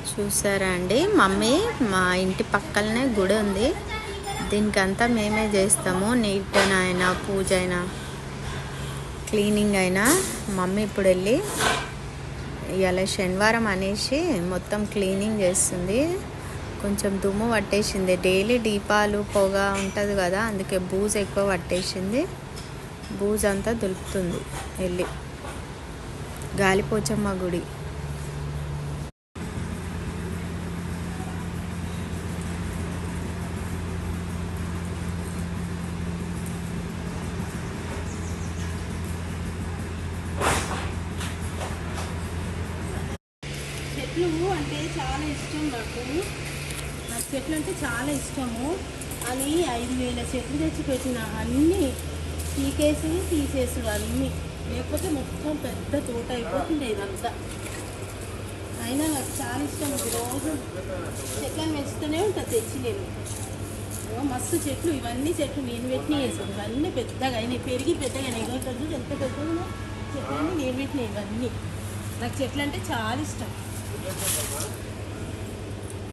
చూసారా అండి, మమ్మీ మా ఇంటి పక్కనే గుడి ఉంది. దీనికంతా మేమే చేస్తాము. నీట్ అయినా పూజ అయినా క్లీనింగ్ అయినా మమ్మీ ఇప్పుడు వెళ్ళి ఇవాళ శనివారం అనేసి మొత్తం క్లీనింగ్ చేస్తుంది. కొంచెం దుమ్ము పట్టేసింది. డైలీ దీపాలు పొగ ఉంటుంది కదా, అందుకే బూజు ఎక్కువ పట్టేసింది. బూజు అంతా దులుపుతుంది వెళ్ళి. గాలిపోచమ్మ గుడి. చెట్లు అంటే చాలా ఇష్టం నాకు చెట్లు అంటే చాలా ఇష్టము. అని 5,000 చెట్లు తెచ్చి పెట్టిన అన్నీ తీసేసి అన్నీ, లేకపోతే మొత్తం పెద్ద తోట అయిపోతుండే ఇదంతా. అయినా నాకు చాలా ఇష్టం. రోజు చెట్లను పెంచుతూనే ఉంటుంది తెచ్చి నేను. మస్తు చెట్లు, ఇవన్నీ చెట్లు నేను పెట్టిన వేసాను. ఇవన్నీ పెద్దగా అయినాయి, పెరిగి పెద్దగా అయినాయి. ఎంత పెద్దగా చెట్లన్నీ నేను పెట్టినాయి. ఇవన్నీ నాకు చెట్లు అంటే చాలా ఇష్టం.